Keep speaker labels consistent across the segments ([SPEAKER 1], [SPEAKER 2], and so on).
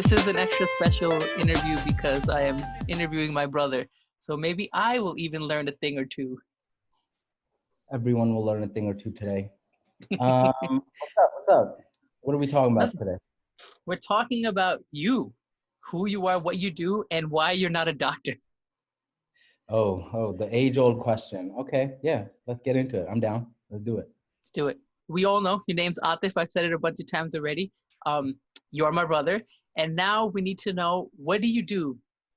[SPEAKER 1] this is an extra special interview because I am interviewing my brother. So maybe I will even learn a thing or two.
[SPEAKER 2] Everyone will learn a thing or two today. What's up? What are we talking about today?
[SPEAKER 1] We're talking about you, who you are, what you do, and why you're not a doctor.
[SPEAKER 2] Oh, the age-old question. Okay, yeah, let's get into it. I'm down. Let's do it.
[SPEAKER 1] Let's do it. We all know your name's Atif. I've said it a bunch of times already. You are my brother. And now we need to know, what do you do?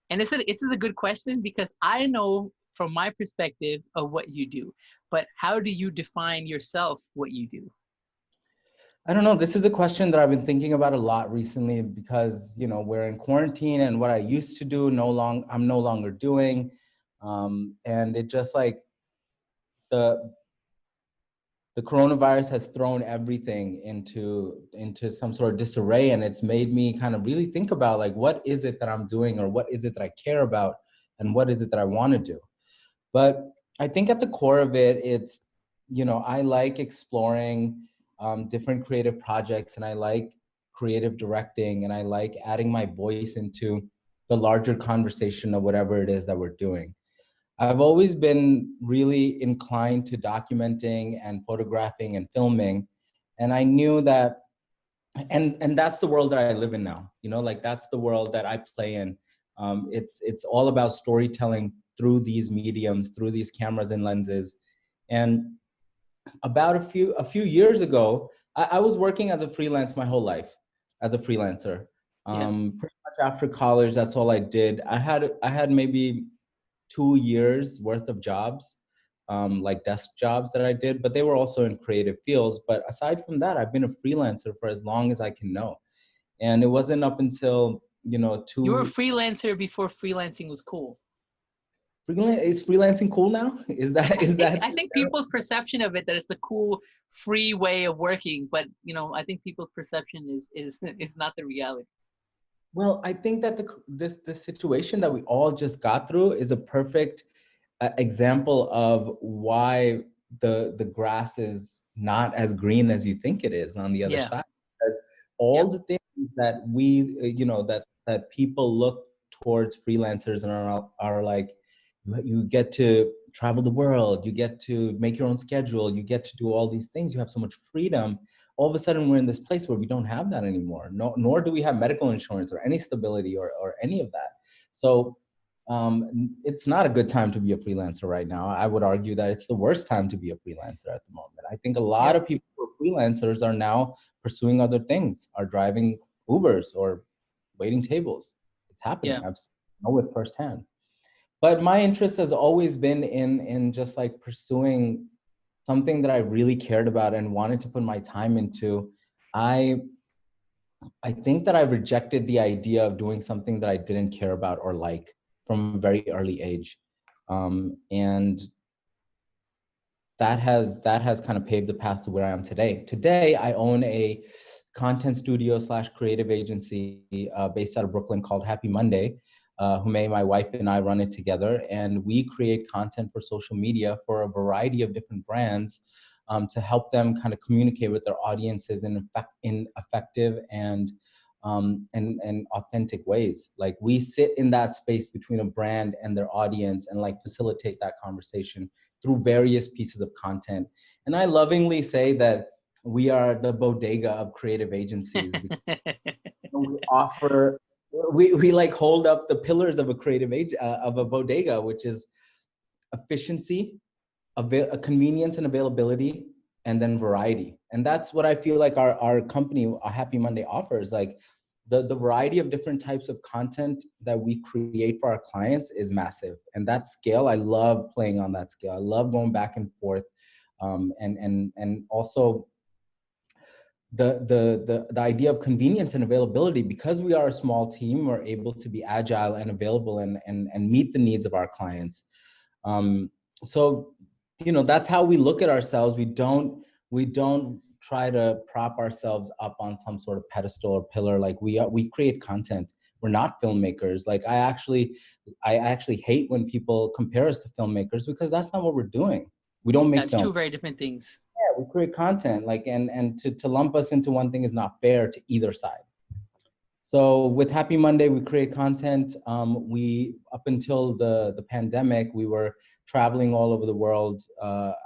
[SPEAKER 1] And it's a good question because I know from my perspective of what you do, but how do you define yourself, what you do?
[SPEAKER 2] I don't know. This is a question that I've been thinking about a lot recently because, you know, we're in quarantine and what I used to do, I'm no longer doing. And it just like the coronavirus has thrown everything into some sort of disarray, and it's made me kind of really think about like, what is it that I'm doing, or what is it that I care about, and what is it that I want to do? But I think at the core of it, it's, you know, I like exploring different creative projects, and I like creative directing, and I like adding my voice into the larger conversation of whatever it is that we're doing. I've always been really inclined to documenting and photographing and filming. And I knew that, and that's the world that I live in now, you know, like that's the world that I play in. It's all about storytelling through these mediums, through these cameras and lenses. And about a few years ago, I was working as a freelance my whole life, as a freelancer. Pretty much after college, that's all I did. I had maybe 2 years worth of jobs, like desk jobs that I did, but they were also in creative fields. But aside from that, I've been a freelancer for as long as I can know. And it wasn't up until, you know,
[SPEAKER 1] You were a freelancer before freelancing was cool.
[SPEAKER 2] Is freelancing cool now?
[SPEAKER 1] I think people's perception of it, that it's the cool, free way of working, but you know, I think people's perception is not the reality.
[SPEAKER 2] Well, I think that this situation that we all just got through is a perfect example of why the grass is not as green as you think it is on the other side. Because all the things that we, you know, that people look towards freelancers and are like, you get to travel the world, you get to make your own schedule, you get to do all these things, you have so much freedom. All of a sudden we're in this place where we don't have that anymore. Nor do we have medical insurance or any stability or any of that. So it's not a good time to be a freelancer right now. I would argue that it's the worst time to be a freelancer at the moment. I think a lot of people who are freelancers are now pursuing other things, are driving Ubers or waiting tables. It's happening. I know it firsthand. But my interest has always been in just like pursuing something that I really cared about and wanted to put my time into. I think that I rejected the idea of doing something that I didn't care about or like from a very early age. And that has kind of paved the path to where I am today. Today, I own a content studio / creative agency based out of Brooklyn called Happy Monday. Hume, my wife, and I run it together, and we create content for social media for a variety of different brands to help them kind of communicate with their audiences in effective and authentic ways. Like, we sit in that space between a brand and their audience and like facilitate that conversation through various pieces of content. And I lovingly say that we are the bodega of creative agencies. We offer, we like hold up the pillars of a creative of a bodega, which is efficiency, a convenience and availability, and then variety. And that's what I feel like our company, Happy Monday, offers. Like the variety of different types of content that we create for our clients is massive. And that scale, I love playing on that scale. I love going back and forth. And also the idea of convenience and availability. Because we are a small team, we're able to be agile and available and meet the needs of our clients. So, you know, that's how we look at ourselves. We don't try to prop ourselves up on some sort of pedestal or pillar. Like, we create content. We're not filmmakers. Like, I actually hate when people compare us to filmmakers, because that's not what we're doing. We don't make film.
[SPEAKER 1] That's two very different things.
[SPEAKER 2] Yeah, we create content. Like, and to lump us into one thing is not fair to either side. So with Happy Monday, we create content. We, up until the pandemic, we were traveling all over the world,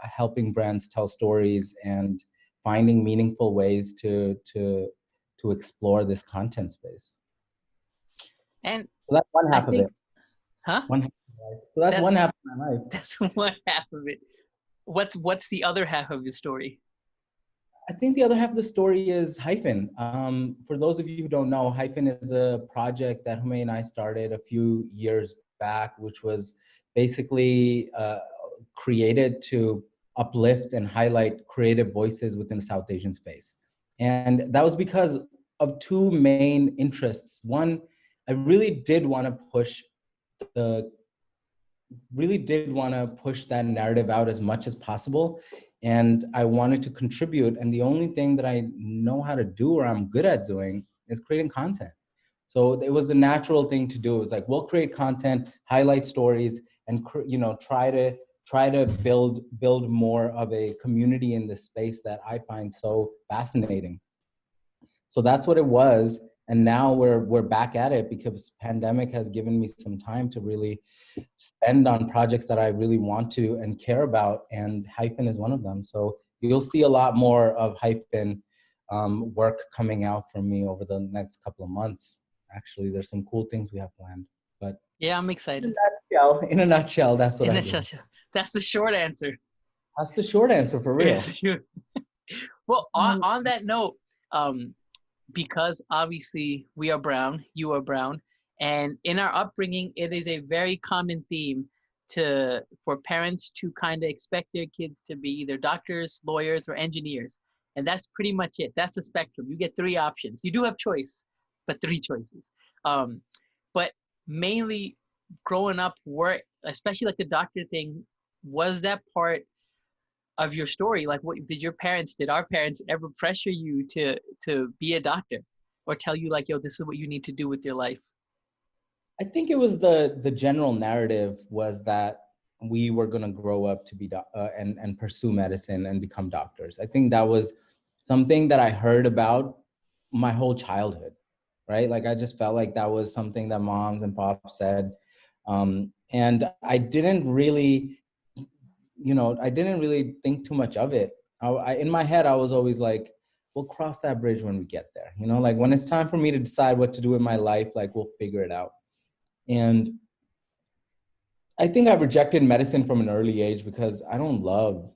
[SPEAKER 2] helping brands tell stories and finding meaningful ways to explore this content space.
[SPEAKER 1] And
[SPEAKER 2] so that's one
[SPEAKER 1] I
[SPEAKER 2] half of
[SPEAKER 1] think,
[SPEAKER 2] it.
[SPEAKER 1] huh?
[SPEAKER 2] One half of life. So that's one half of my life.
[SPEAKER 1] That's one half of it. What's the other half of the story?
[SPEAKER 2] I think the other half of the story is HYFN. For those of you who don't know, HYFN is a project that Hume and I started a few years back, which was basically created to uplift and highlight creative voices within the South Asian space. And that was because of two main interests. One, I really did want to push that narrative out as much as possible. And I wanted to contribute. And the only thing that I know how to do or I'm good at doing is creating content. So it was the natural thing to do. It was like, we'll create content, highlight stories, and try to build more of a community in this space that I find so fascinating. So that's what it was. And now we're back at it because pandemic has given me some time to really spend on projects that I really want to and care about, and HYFN is one of them. So you'll see a lot more of HYFN work coming out from me over the next couple of months. Actually, there's some cool things we have planned. But
[SPEAKER 1] yeah, I'm excited.
[SPEAKER 2] In a nutshell, that's what I do.
[SPEAKER 1] That's the short answer.
[SPEAKER 2] That's the short answer for real.
[SPEAKER 1] Well, on that note, because obviously we are brown, you are brown, and in our upbringing, it is a very common theme for parents to kind of expect their kids to be either doctors, lawyers, or engineers. And that's pretty much it. That's the spectrum. You get three options. You do have choice, but three choices. But mainly growing up, especially like the doctor thing, was that part of your story? Like, what did our parents ever pressure you to be a doctor, or tell you like, yo, this is what you need to do with your life?
[SPEAKER 2] I think it was the general narrative was that we were going to grow up to be and pursue medicine and become doctors. I think that was something that I heard about my whole childhood, right? Like I just felt like that was something that moms and pops said, and I didn't really think too much of it. In my head, I was always like, we'll cross that bridge when we get there. Like when it's time for me to decide what to do in my life, like we'll figure it out. And I think I rejected medicine from an early age because I don't love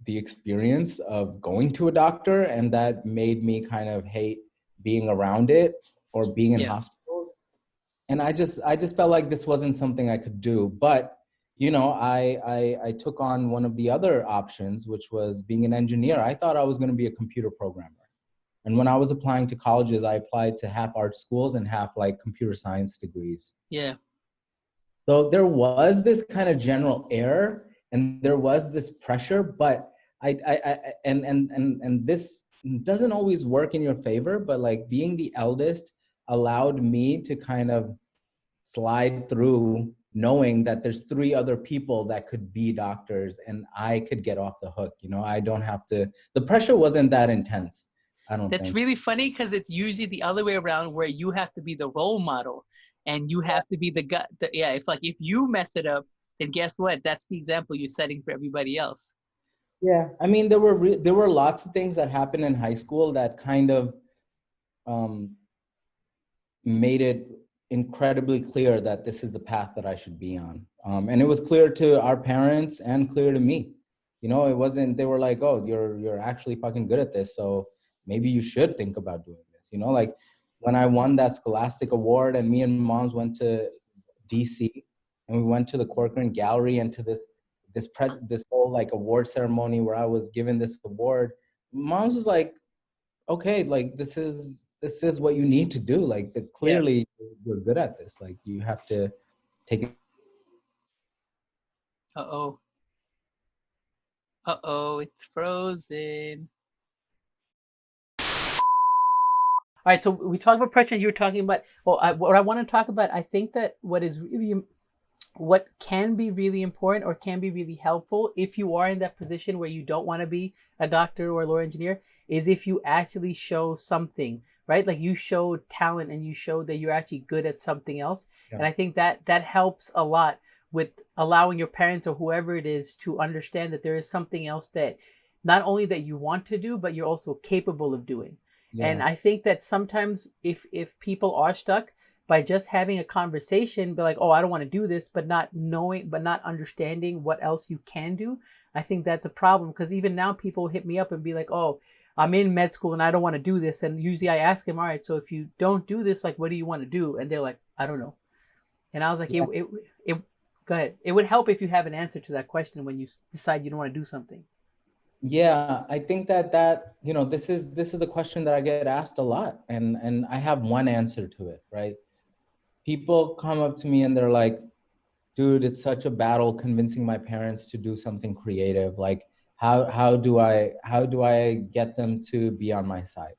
[SPEAKER 2] the experience of going to a doctor, and that made me kind of hate being around it or being in hospitals. And I just felt like this wasn't something I could do. But I took on one of the other options, which was being an engineer. I thought I was going to be a computer programmer. And when I was applying to colleges, I applied to half art schools and half like computer science degrees.
[SPEAKER 1] Yeah.
[SPEAKER 2] So there was this kind of general air and there was this pressure, but and this doesn't always work in your favor, but like being the eldest allowed me to kind of slide through knowing that there's three other people that could be doctors and I could get off the hook. I don't have to, the pressure wasn't that intense.
[SPEAKER 1] That's really funny because it's usually the other way around where you have to be the role model and you have to be the guy. If you mess it up, then guess what? That's the example you're setting for everybody else.
[SPEAKER 2] Yeah, I mean, there were lots of things that happened in high school that kind of made it incredibly clear that this is the path that I should be on. And it was clear to our parents and clear to me. It wasn't, they were like, oh, you're actually fucking good at this, so maybe you should think about doing this. Like when I won that Scholastic Award and me and moms went to DC and we went to the Corcoran Gallery and to this whole like award ceremony where I was given this award, moms was like, okay, like this is what you need to do. Like clearly you're good at this. Like you have to take it.
[SPEAKER 1] Uh-oh, it's frozen. All right, so we talked about pressure and you were talking about, what I want to talk about, I think that what is really what can be really important or can be really helpful if you are in that position where you don't want to be a doctor or a lawyer engineer is if you actually show something, right? Like you showed talent and you showed that you're actually good at something else.
[SPEAKER 2] Yeah.
[SPEAKER 1] And I think that that helps a lot with allowing your parents or whoever it is to understand that there is something else that not only that you want to do, but you're also capable of doing. And
[SPEAKER 2] Yeah.
[SPEAKER 1] I think that sometimes if people are stuck, by just having a conversation, be like, oh, I don't want to do this, but not knowing, but not understanding what else you can do. I think that's a problem because even now people hit me up and be like, oh, I'm in med school and I don't want to do this. And usually I ask them, all right, so if you don't do this, like, what do you want to do? And they're like, I don't know. And I was like,
[SPEAKER 2] Yeah.
[SPEAKER 1] it go ahead. It would help if you have an answer to that question when you decide you don't want to do something.
[SPEAKER 2] Yeah, I think that this is the question that I get asked a lot, and I have one answer to it, right? People come up to me and they're like, dude, it's such a battle convincing my parents to do something creative. Like, how do I get them to be on my side?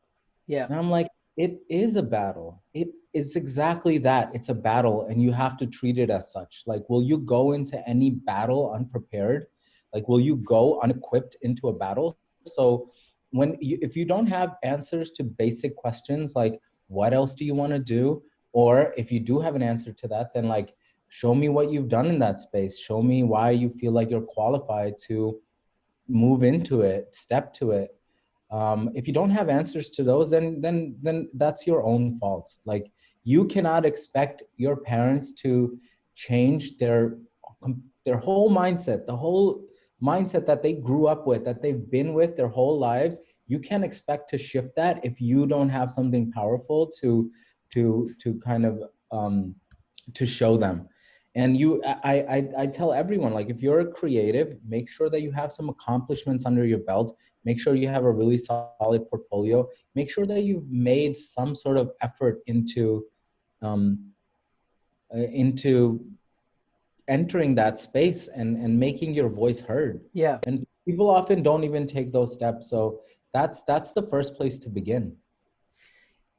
[SPEAKER 1] Yeah.
[SPEAKER 2] And I'm like, it is a battle. It is exactly that. It's a battle, and you have to treat it as such. Like, will you go into any battle unprepared? Like, will you go unequipped into a battle? So, if you don't have answers to basic questions like, what else do you want to do? Or if you do have an answer to that, then like, show me what you've done in that space. Show me why you feel like you're qualified to move into it, step to it. If you don't have answers to those, then that's your own fault. Like, you cannot expect your parents to change their whole mindset, the whole mindset that they grew up with, that they've been with their whole lives. You can't expect to shift that if you don't have something powerful to kind of to show them. And I tell everyone, like, if you're a creative, make sure that you have some accomplishments under your belt. Make sure you have a really solid portfolio. Make sure that you've made some sort of effort um, into entering that space and making your voice heard.
[SPEAKER 1] Yeah.
[SPEAKER 2] And people often don't even take those steps. So that's the first place to begin.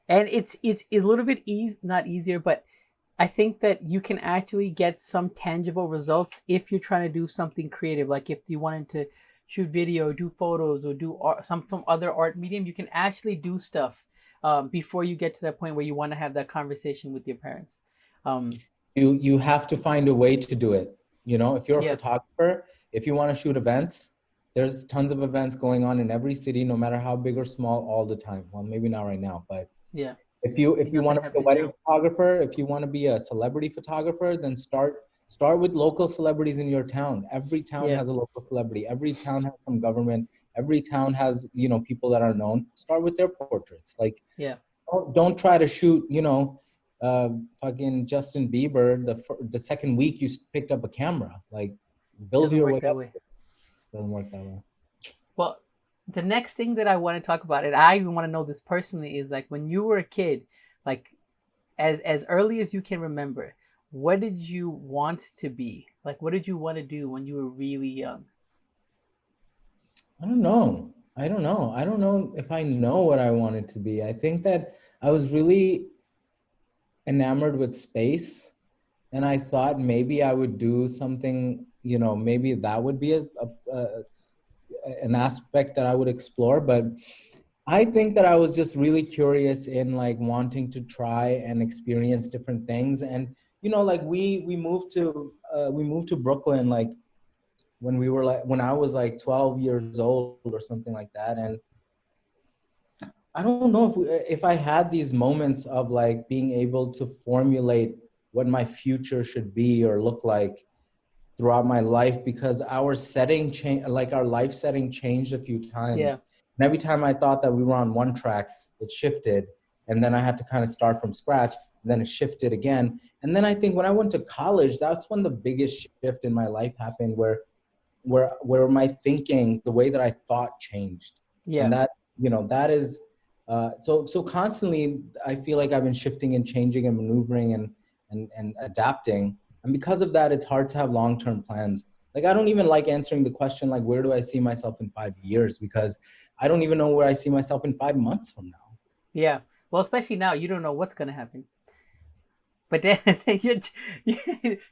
[SPEAKER 1] And it's a little bit not easier, but I think that you can actually get some tangible results if you're trying to do something creative. Like if you wanted to shoot video, do photos, or do art, some other art medium, you can actually do stuff before you get to that point where you want to have that conversation with your parents.
[SPEAKER 2] You have to find a way to do it. If you're a
[SPEAKER 1] Yeah,
[SPEAKER 2] photographer, if you want to shoot events, there's tons of events going on in every city, no matter how big or small, all the time. Well, maybe not right now, but
[SPEAKER 1] yeah.
[SPEAKER 2] if
[SPEAKER 1] See
[SPEAKER 2] you
[SPEAKER 1] nothing
[SPEAKER 2] want to be a
[SPEAKER 1] happening
[SPEAKER 2] wedding
[SPEAKER 1] now.
[SPEAKER 2] photographer, if you want to be a celebrity photographer, then start with local celebrities in your town. Every town
[SPEAKER 1] Yeah,
[SPEAKER 2] has a local celebrity. Every town has some government. Every town has, people that are known. Start with their portraits. Like,
[SPEAKER 1] yeah.
[SPEAKER 2] don't try to shoot, fucking Justin Bieber the second week you picked up a camera. Like, build
[SPEAKER 1] Doesn't
[SPEAKER 2] your
[SPEAKER 1] work
[SPEAKER 2] way
[SPEAKER 1] that
[SPEAKER 2] up.
[SPEAKER 1] way.
[SPEAKER 2] Doesn't work that way.
[SPEAKER 1] Well, the next thing that I want to talk about, and I even want to know this personally, is like when you were a kid, like as early as you can remember, what did you want to be? Like, what did you want to do when you were really young?
[SPEAKER 2] I don't know. I don't know if I know what I wanted to be. I think that I was really enamored with space, and I thought maybe I would do something, maybe that would be an aspect that I would explore. But I think that I was just really curious in like wanting to try and experience different things. And like we moved to Brooklyn, like when I was like 12 years old or something like that. And I don't know if I had these moments of like being able to formulate what my future should be or look like throughout my life, because our setting changed, like our life setting changed a few
[SPEAKER 1] Yeah,
[SPEAKER 2] times. And every time I thought that we were on one track, it shifted. And then I had to kind of start from scratch. And then it shifted again. And then I think when I went to college, that's when the biggest shift in my life happened, where my thinking, the way that I thought changed.
[SPEAKER 1] yeah,
[SPEAKER 2] And that is so constantly I feel like I've been shifting and changing and maneuvering and adapting. And because of that, it's hard to have long-term plans. Like, I don't even like answering the question, like, where do I see myself in 5 years? Because I don't even know where I see myself in 5 months from now.
[SPEAKER 1] yeah. Well, especially now, you don't know what's gonna happen. But then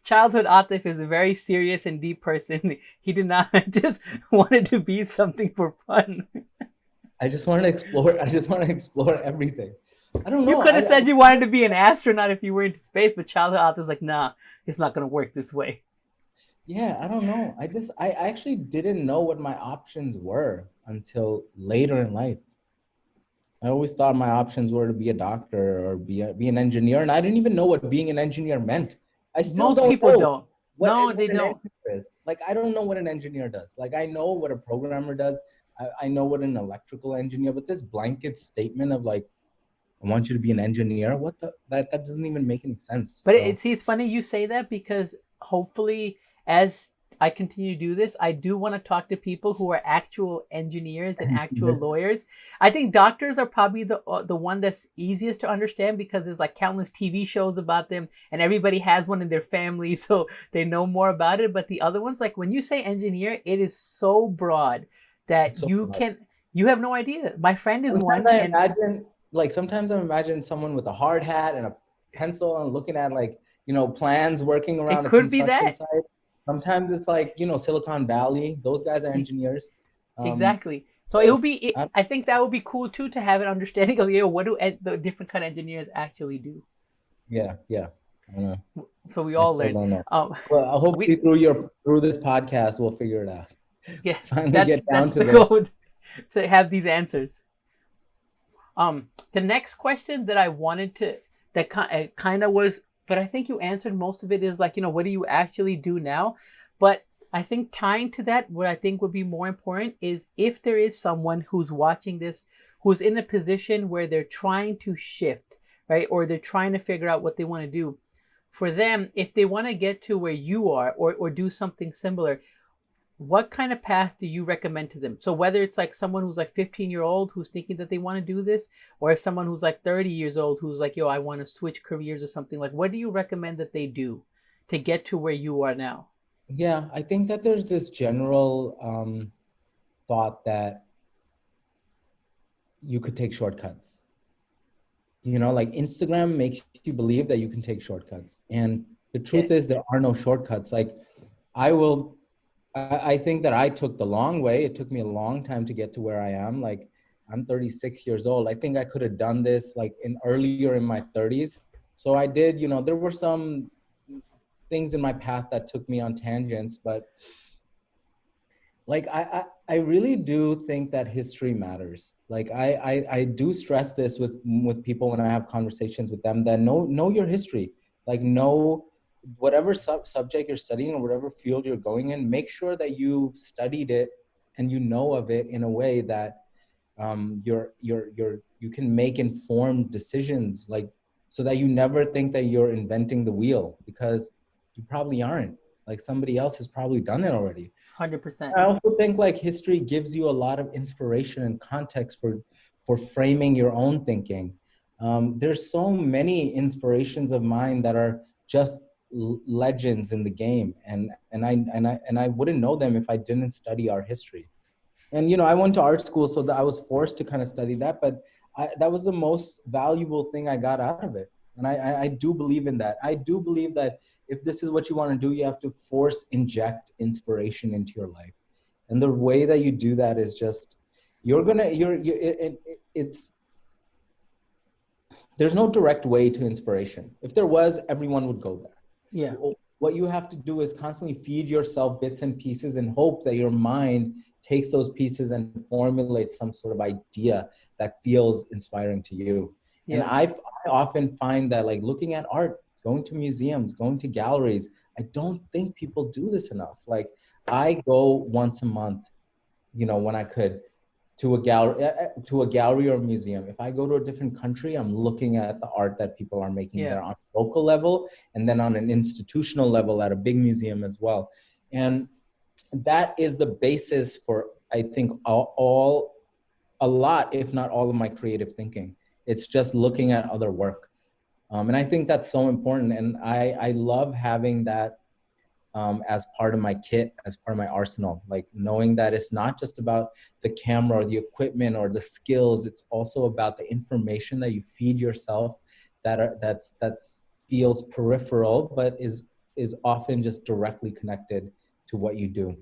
[SPEAKER 1] childhood Atif is a very serious and deep person. He did not just wanted to be something for fun.
[SPEAKER 2] I just want to explore. I just want to explore everything. I don't
[SPEAKER 1] You
[SPEAKER 2] know.
[SPEAKER 1] could have said you wanted to be an astronaut if you were into space, but childhood Atif was like, nah, it's not gonna work this way.
[SPEAKER 2] Yeah, I don't know. I actually didn't know what my options were until later in life. I always thought my options were to be a doctor or be an engineer, and I didn't even know what being an engineer meant. I still
[SPEAKER 1] Most
[SPEAKER 2] don't
[SPEAKER 1] people
[SPEAKER 2] know
[SPEAKER 1] don't. No, they
[SPEAKER 2] what an
[SPEAKER 1] don't.
[SPEAKER 2] engineer is. Like, I don't know what an engineer does. Like, I know what a programmer does. I know what an electrical engineer, but this blanket statement of like, I want you to be an engineer. What the that doesn't even make any sense.
[SPEAKER 1] But
[SPEAKER 2] So
[SPEAKER 1] it's funny you say that because hopefully, as I continue to do this, I do want to talk to people who are actual engineers and actual
[SPEAKER 2] engineers,
[SPEAKER 1] lawyers. I think doctors are probably the one that's easiest to understand because there's like countless TV shows about them, and everybody has one in their family, so they know more about it. But the other ones, like when you say engineer, it is so broad that
[SPEAKER 2] it's so hard.
[SPEAKER 1] you have no idea. My friend is
[SPEAKER 2] Sometimes
[SPEAKER 1] one,
[SPEAKER 2] I
[SPEAKER 1] and
[SPEAKER 2] imagine, like, sometimes I imagine someone with a hard hat and a pencil and looking at, like, plans working
[SPEAKER 1] it
[SPEAKER 2] around a
[SPEAKER 1] could be
[SPEAKER 2] construction
[SPEAKER 1] that.
[SPEAKER 2] site. Sometimes it's like, Silicon Valley. Those guys are engineers. Um,
[SPEAKER 1] Exactly. So it
[SPEAKER 2] so
[SPEAKER 1] would be.
[SPEAKER 2] I,
[SPEAKER 1] I think that would be cool too to have an understanding of what do the different kind of engineers actually do.
[SPEAKER 2] yeah, yeah. I don't know.
[SPEAKER 1] So we
[SPEAKER 2] I
[SPEAKER 1] all
[SPEAKER 2] still
[SPEAKER 1] learn.
[SPEAKER 2] don't know.
[SPEAKER 1] Um,
[SPEAKER 2] Well, I hope
[SPEAKER 1] we
[SPEAKER 2] through this podcast, we'll figure it out.
[SPEAKER 1] yeah,
[SPEAKER 2] Finally
[SPEAKER 1] that's
[SPEAKER 2] get down
[SPEAKER 1] that's
[SPEAKER 2] to
[SPEAKER 1] the
[SPEAKER 2] the
[SPEAKER 1] goal to have these answers. The next question that I wanted to that kind of was, but I think you answered most of it is like what do you actually do now? But I think tying to that, what I think would be more important is if there is someone who's watching this who's in a position where they're trying to shift, right, or they're trying to figure out what they want to do. For them, if they want to get to where you are or do something similar, what kind of path do you recommend to them? So whether it's like someone who's like 15-year-old who's thinking that they want to do this, or if someone who's like 30 years old who's like, yo, I want to switch careers or something, like what do you recommend that they do to get to where you are now?
[SPEAKER 2] yeah. I think that there's this general thought that you could take shortcuts. Like Instagram makes you believe that you can take shortcuts. And the
[SPEAKER 1] Yeah.
[SPEAKER 2] truth is there are no shortcuts. Like I think that I took the long way. It took me a long time to get to where I am. Like I'm 36 years old. I think I could have done this like earlier in my 30s. So I did, there were some things in my path that took me on tangents, but like I really do think that history matters. Like I do stress this with people when I have conversations with them, that know your history. Like know whatever subject you're studying or whatever field you're going in, make sure that you've studied it and you know of it in a way that you can make informed decisions, like so that you never think that you're inventing the wheel, because you probably aren't. Like somebody else has probably done it already.
[SPEAKER 1] 100%.
[SPEAKER 2] I also think like history gives you a lot of inspiration and context for framing your own thinking. There's so many inspirations of mine that are just legends in the game, and I wouldn't know them if I didn't study our history. And I went to art school, so that I was forced to kind of study that, but that was the most valuable thing I got out of it. And I do believe in that. I do believe that if this is what you want to do, you have to force inject inspiration into your life. And the way that you do that is just it's there's no direct way to inspiration. If there was, everyone would go there.
[SPEAKER 1] Yeah.
[SPEAKER 2] What you have to do is constantly feed yourself bits and pieces and hope that your mind takes those pieces and formulates some sort of idea that feels inspiring to you. And
[SPEAKER 1] Yeah.
[SPEAKER 2] I often find that, like, looking at art, going to museums, going to galleries, I don't think people do this enough. Like, I go once a month, when I could, to a gallery or museum. If I go to a different country, I'm looking at the art that people are making
[SPEAKER 1] Yeah.
[SPEAKER 2] there on a local level, and then on an institutional level at a big museum as well. And that is the basis for, I think, a lot, if not all, of my creative thinking. It's just looking at other work. And I think that's so important. And I love having that as part of my kit, as part of my arsenal, like knowing that it's not just about the camera or the equipment or the skills. It's also about the information that you feed yourself that's feels peripheral, but is often just directly connected to what you do.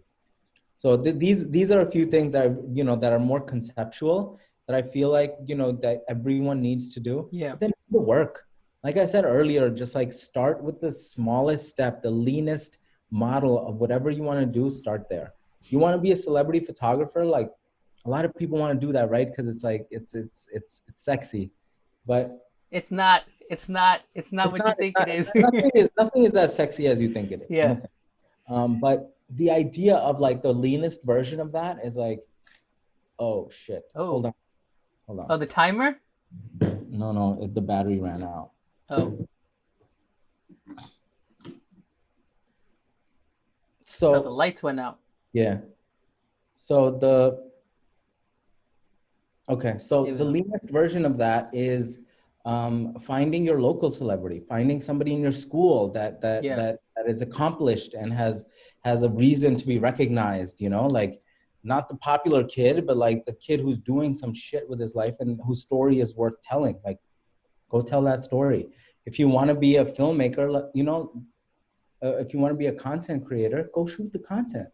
[SPEAKER 2] So these are a few things that that are more conceptual that I feel like that everyone needs to do.
[SPEAKER 1] Yeah.
[SPEAKER 2] But then the work, like I said earlier, just like start with the smallest step, the leanest model of whatever you want to do. Start there. You want to be a celebrity photographer, like a lot of people want to do that, right? Because it's like it's sexy, but
[SPEAKER 1] it's not what you think it is.
[SPEAKER 2] nothing is as sexy as you think it is.
[SPEAKER 1] Yeah.
[SPEAKER 2] Nothing. But the idea of like the leanest version of that is like, oh shit.
[SPEAKER 1] Oh.
[SPEAKER 2] Hold on.
[SPEAKER 1] Oh, the timer?
[SPEAKER 2] No, the battery ran out.
[SPEAKER 1] Oh.
[SPEAKER 2] So
[SPEAKER 1] the lights went out.
[SPEAKER 2] Yeah. So the leanest version of that is finding your local celebrity, finding somebody in your school that is accomplished and has a reason to be recognized, like not the popular kid, but like the kid who's doing some shit with his life and whose story is worth telling. Like, go tell that story. If you want to be a filmmaker, if you want to be a content creator, go shoot the content.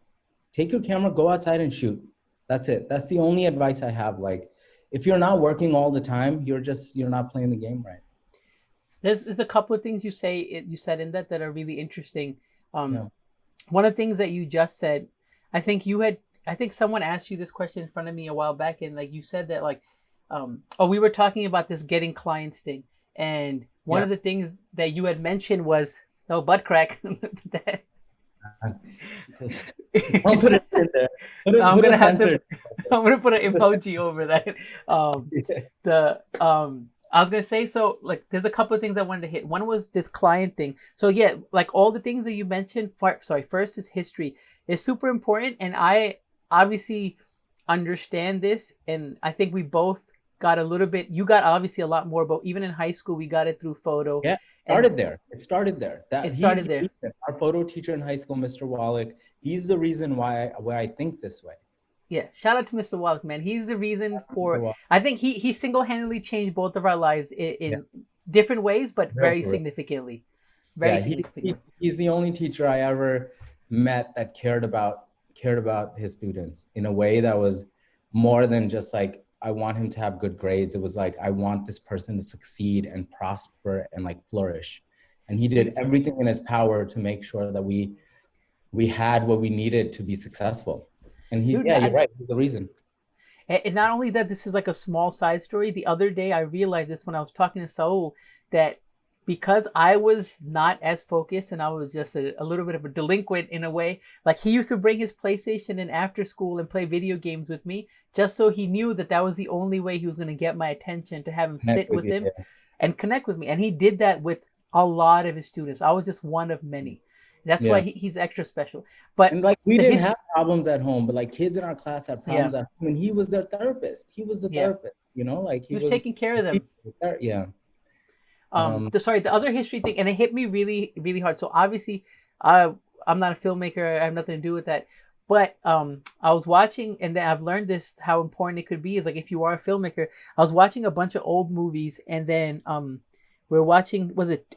[SPEAKER 2] Take your camera, go outside and shoot. That's it. That's the only advice I have. Like, if you're not working all the time, you're not playing the game right.
[SPEAKER 1] There's a couple of things you said in that are really interesting. One of the things that you just said, I think someone asked you this question in front of me a while back, and like you said that like, we were talking about this getting clients thing, and one of the things that you had mentioned was butt crack.
[SPEAKER 2] I'll put it in there.
[SPEAKER 1] I'm gonna put an emoji over that. I was gonna say, so like there's a couple of things I wanted to hit. One was this client thing. So yeah, like all the things that you mentioned. First is history. It's super important, and I obviously understand this, and I think we both got a little bit. You got obviously a lot more, but even in high school, we got it through photo.
[SPEAKER 2] Yeah. It started there.
[SPEAKER 1] There.
[SPEAKER 2] Our photo teacher in high school, Mr. Wallach, he's the reason why I think this way.
[SPEAKER 1] Yeah, shout out to Mr. Wallach, man. He's the reason for. I think he single-handedly changed both of our lives in different ways, but very significantly.
[SPEAKER 2] He's the only teacher I ever met that cared about his students in a way that was more than just like, I want him to have good grades. It was like, I want this person to succeed and prosper and like flourish. And he did everything in his power to make sure that we had what we needed to be successful. And you're right, he's the reason.
[SPEAKER 1] And not only that, this is like a small side story. The other day, I realized this when I was talking to Saul, that because I was not as focused and I was just a little bit of a delinquent in a way, like he used to bring his PlayStation in after school and play video games with me, just so he knew that was the only way he was going to get my attention, to have him sit with him and connect with me. And he did that with a lot of his students. I was just one of many. That's why he's extra special. But
[SPEAKER 2] and like we didn't have problems at home, but like kids in our class had problems at home, and he was their therapist. He was the therapist, like
[SPEAKER 1] he was taking care of them.
[SPEAKER 2] Yeah.
[SPEAKER 1] The other history thing, and it hit me really, really hard. So obviously, I'm not a filmmaker. I have nothing to do with that. But I was watching, and then I've learned this, how important it could be is like, if you are a filmmaker, I was watching a bunch of old movies, and then we were watching, was it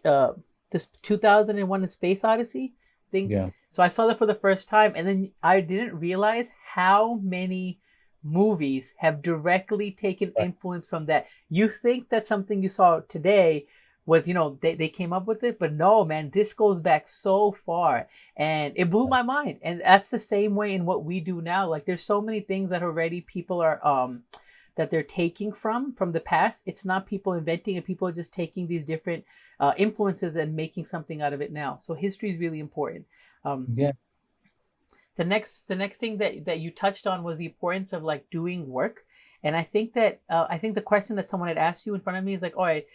[SPEAKER 1] this 2001 A Space Odyssey thing?
[SPEAKER 2] Yeah.
[SPEAKER 1] So I saw that for the first time, and then I didn't realize how many movies have directly taken influence from that. You think that something you saw today was, they came up with it, but no, man, this goes back so far, and it blew my mind. And that's the same way in what we do now. Like, there's so many things that already people are that they're taking from the past. It's not people inventing it. People are just taking these different influences and making something out of it now. So history is really important. The next thing that you touched on was the importance of like doing work. And I think that the question that someone had asked you in front of me is like, all right,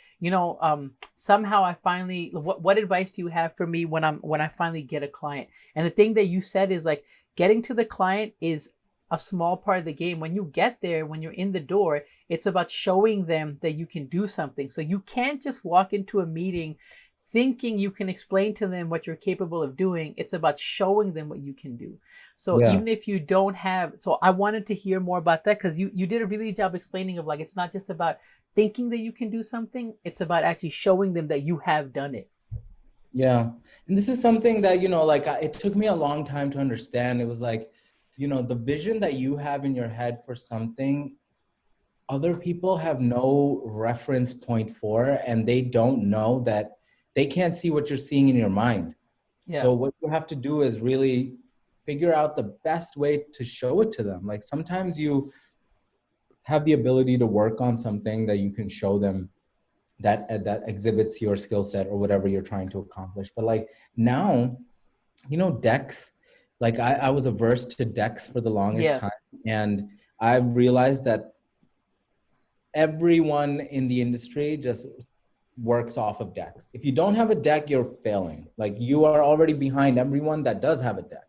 [SPEAKER 1] somehow I finally, what advice do you have for me when I finally get a client? And the thing that you said is like, getting to the client is a small part of the game. When you get there, when you're in the door, it's about showing them that you can do something. So you can't just walk into a meeting thinking you can explain to them what you're capable of doing. It's about showing them what you can do. So even if you don't have, so I wanted to hear more about that, because you did a really good job explaining of like, it's not just about thinking that you can do something. It's about actually showing them that you have done it.
[SPEAKER 2] Yeah. And this is something that, like it took me a long time to understand. It was like, the vision that you have in your head for something, other people have no reference point for, and they don't know that they can't see what you're seeing in your mind.
[SPEAKER 1] Yeah.
[SPEAKER 2] So what you have to do is really figure out the best way to show it to them. Like sometimes you have the ability to work on something that you can show them that exhibits your skill set or whatever you're trying to accomplish. But like now, decks, like I was averse to decks for the longest
[SPEAKER 1] Yeah.
[SPEAKER 2] time. And I realized that everyone in the industry just works off of decks. If you don't have a deck, you're failing. Like you are already behind everyone that does have a deck.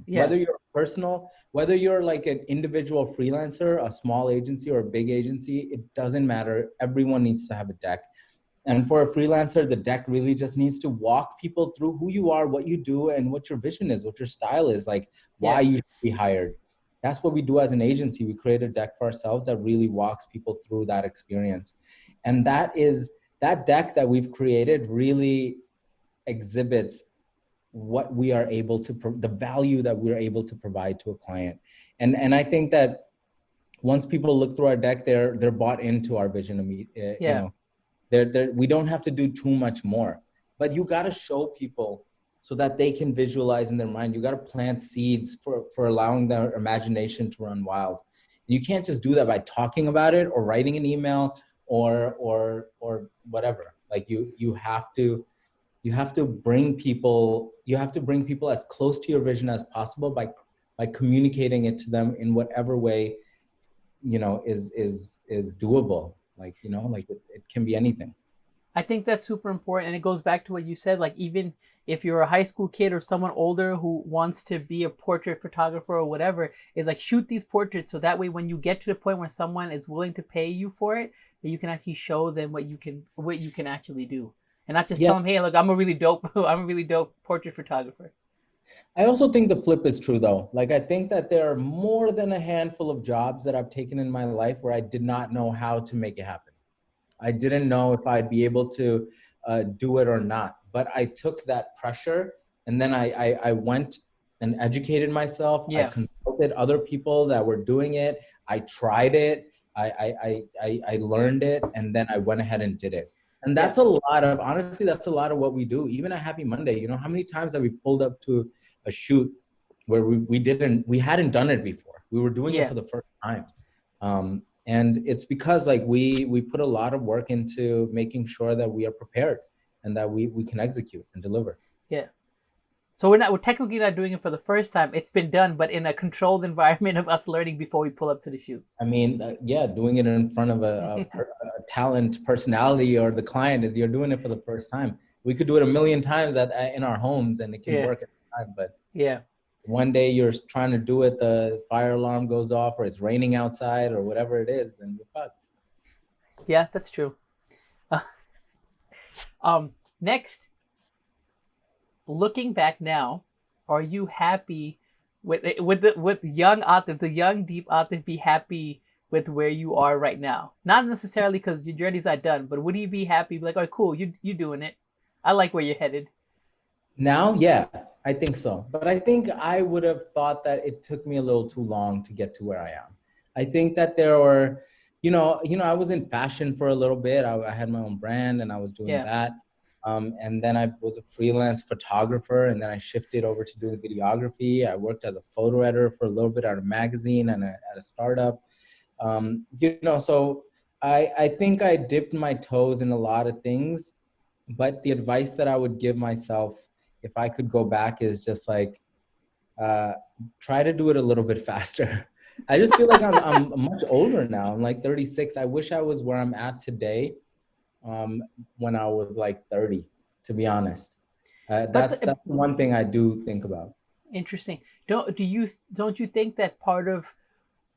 [SPEAKER 1] Yeah.
[SPEAKER 2] Whether you're personal, whether you're like an individual freelancer, a small agency or a big agency, it doesn't matter. Everyone needs to have a deck. And for a freelancer, the deck really just needs to walk people through who you are, what you do, and what your vision is, what your style is, like why
[SPEAKER 1] Yeah.
[SPEAKER 2] you should be hired. That's what we do as an agency. We create a deck for ourselves that really walks people through that experience. And that deck that we've created really exhibits what we are able to, the value that we're able to provide to a client. And I think that once people look through our deck, they're bought into our vision.
[SPEAKER 1] Yeah.
[SPEAKER 2] We don't have to do too much more, but you got to show people so that they can visualize in their mind. You got to plant seeds for allowing their imagination to run wild. You can't just do that by talking about it or writing an email or whatever. Like you have to bring people as close to your vision as possible by communicating it to them in whatever way is doable. Like like it can be anything.
[SPEAKER 1] I think that's super important. And it goes back to what you said. Like, even if you're a high school kid or someone older who wants to be a portrait photographer or whatever, is like shoot these portraits so that way when you get to the point where someone is willing to pay you for it, that you can actually show them what you can actually do. And not just
[SPEAKER 2] Yeah.
[SPEAKER 1] tell them, hey, look, I'm a really dope portrait photographer.
[SPEAKER 2] I also think the flip is true though. Like I think that there are more than a handful of jobs that I've taken in my life where I did not know how to make it happen. I didn't know if I'd be able to do it or not. But I took that pressure and then I went and educated myself. I
[SPEAKER 1] Yeah.
[SPEAKER 2] consulted other people that were doing it. I tried it. I learned it, and then I went ahead and did it. And
[SPEAKER 1] Yeah.
[SPEAKER 2] that's a lot of, honestly, that's a lot of what we do. Even at Happy Monday, how many times have we pulled up to a shoot where we hadn't done it before. We were doing it
[SPEAKER 1] Yeah.
[SPEAKER 2] for the first time. And it's because like we put a lot of work into making sure that we are prepared and that we can execute and deliver.
[SPEAKER 1] Yeah. So we're technically not doing it for the first time. It's been done, but in a controlled environment of us learning before we pull up to the shoot.
[SPEAKER 2] I mean, yeah, doing it in front of a talent personality or the client is you're doing it for the first time. We could do it a million times in our homes and it can
[SPEAKER 1] Yeah.
[SPEAKER 2] work every time. But
[SPEAKER 1] Yeah.
[SPEAKER 2] one day you're trying to do it, the fire alarm goes off or it's raining outside or whatever it is, then you're fucked.
[SPEAKER 1] Yeah, that's true. Next, looking back now, are you happy with young Atif, the young deep Atif, be happy with where you are right now? Not necessarily because your journey's not done, but would he be happy? Be like, oh, cool, you doing it. I like where you're headed.
[SPEAKER 2] Now, yeah, I think so. But I think I would have thought that it took me a little too long to get to where I am. I think that there were, I was in fashion for a little bit. I had my own brand and I was doing
[SPEAKER 1] Yeah.
[SPEAKER 2] that. And then I was a freelance photographer, and then I shifted over to doing videography. I worked as a photo editor for a little bit at a magazine and at a startup. So I think I dipped my toes in a lot of things, but the advice that I would give myself if I could go back is just like, try to do it a little bit faster. I just feel like I'm much older now. I'm like 36. I wish I was where I'm at today when I was like 30, to be honest. That's one thing I do think about.
[SPEAKER 1] Interesting. Don't you think that part of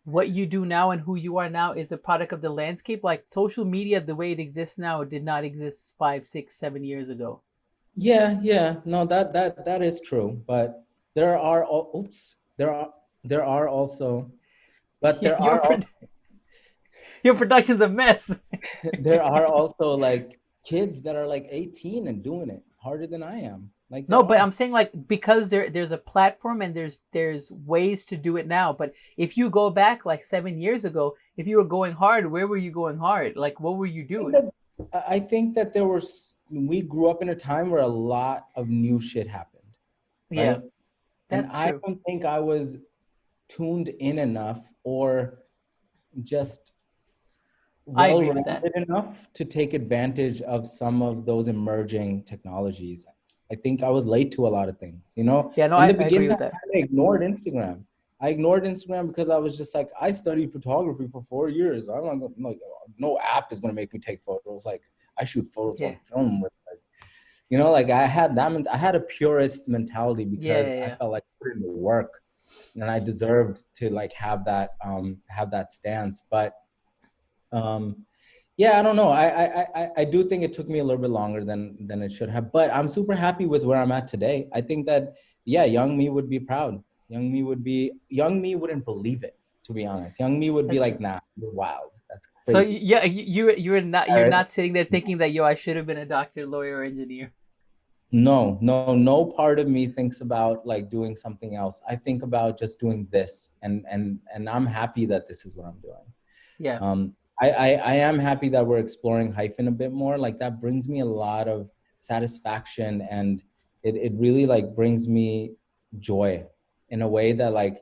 [SPEAKER 1] what you do now and who you are now is a product of the landscape? Like social media, the way it exists now, did not exist 5, 6, 7 years ago.
[SPEAKER 2] Yeah. No, that is true. But there are there are also, but there
[SPEAKER 1] your
[SPEAKER 2] are
[SPEAKER 1] your production's a mess.
[SPEAKER 2] there are also like kids that are like 18 and doing it harder than I am. Like
[SPEAKER 3] No,
[SPEAKER 2] there
[SPEAKER 3] but
[SPEAKER 2] are.
[SPEAKER 3] I'm saying like because there's a platform and there's ways to do it now. But if you go back like 7 years ago, if you were going hard, where were you going hard? Like what were you
[SPEAKER 2] I think
[SPEAKER 3] doing?
[SPEAKER 2] that I think that we grew up in a time where a lot of new shit happened,
[SPEAKER 3] Yeah,
[SPEAKER 2] right? And
[SPEAKER 3] that's
[SPEAKER 2] I
[SPEAKER 3] true.
[SPEAKER 2] don't think I was tuned in enough or just
[SPEAKER 3] I agree with that.
[SPEAKER 2] well-rounded enough to take advantage of some of those emerging technologies. I think I was late to a lot of things. You know,
[SPEAKER 3] Yeah, no,
[SPEAKER 2] in the
[SPEAKER 3] I agree
[SPEAKER 2] beginning, I
[SPEAKER 3] with that.
[SPEAKER 2] kind of ignored Instagram. I ignored Instagram because I was just like, I studied photography for 4 years. I'm not gonna, like, no app is gonna make me take photos. Like, I shoot photos
[SPEAKER 3] Yeah,
[SPEAKER 2] on film with, like, you know, like I had that. I had a purist mentality
[SPEAKER 3] yeah,
[SPEAKER 2] because
[SPEAKER 3] yeah,
[SPEAKER 2] I
[SPEAKER 3] yeah.
[SPEAKER 2] felt like I put in the work and I deserved to like have that stance. But um, yeah, I don't know. I do think it took me a little bit longer than it should have, but I'm super happy with where I'm at today. I think that yeah, young me would be proud. Young me wouldn't believe it, to be honest. Young me would be
[SPEAKER 3] That's
[SPEAKER 2] like,
[SPEAKER 3] true.
[SPEAKER 2] nah, you're wild. That's
[SPEAKER 3] So
[SPEAKER 2] crazy.
[SPEAKER 3] yeah, you're
[SPEAKER 2] Right?
[SPEAKER 3] not sitting there thinking that yo I should have been a doctor, lawyer, or engineer.
[SPEAKER 2] No part of me thinks about like doing something else. I think about just doing this, and I'm happy that this is what I'm doing.
[SPEAKER 3] Yeah,
[SPEAKER 2] Um, I am happy that we're exploring hyphen a bit more. Like that brings me a lot of satisfaction, and it really like brings me joy in a way that like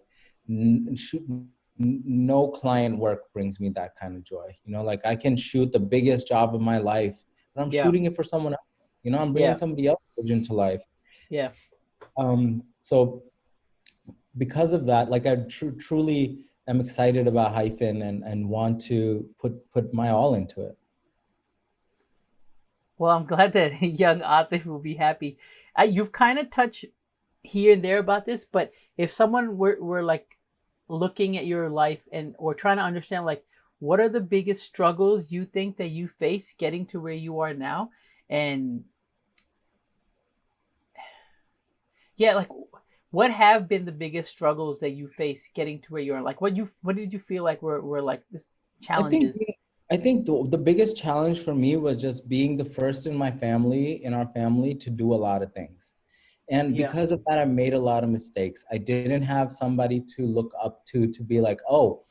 [SPEAKER 2] no client work brings me that kind of joy. You know, like I can shoot the biggest job of my life, but I'm
[SPEAKER 3] yeah,
[SPEAKER 2] shooting it for someone else. You know, I'm bringing
[SPEAKER 3] yeah,
[SPEAKER 2] somebody else's vision to life.
[SPEAKER 3] yeah.
[SPEAKER 2] So because of that, like I truly am excited about hyphen and want to put my all into it.
[SPEAKER 3] Well, I'm glad that young Atif will be happy. You've kind of touched here and there about this, but if someone were like looking at your life and or trying to understand like what are the biggest struggles you think that you face getting to where you are now, and yeah, like what have been the biggest struggles that you face getting to where you are? Like what did you feel like were like this
[SPEAKER 2] I think
[SPEAKER 3] challenges?
[SPEAKER 2] I think the biggest challenge for me was just being the first in my family, in our family, to do a lot of things. And
[SPEAKER 3] Yeah,
[SPEAKER 2] because of that, I made a lot of mistakes. I didn't have somebody to look up to be like, oh,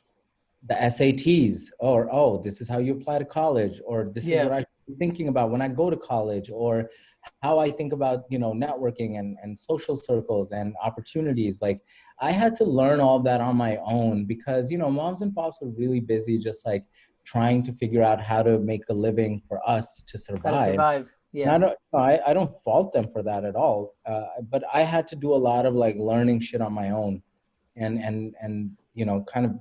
[SPEAKER 2] the SATs, or oh, this is how you apply to college, or this is
[SPEAKER 3] yeah,
[SPEAKER 2] what I should be thinking about when I go to college, or how I think about, you know, networking and social circles and opportunities. Like I had to learn all that on my own because, you know, moms and pops were really busy just like trying to figure out how to make a living for us to
[SPEAKER 3] how to
[SPEAKER 2] survive.
[SPEAKER 3] survive.
[SPEAKER 2] And
[SPEAKER 3] Yeah,
[SPEAKER 2] I don't fault them for that at all. But I had to do a lot of like learning shit on my own and you know, kind of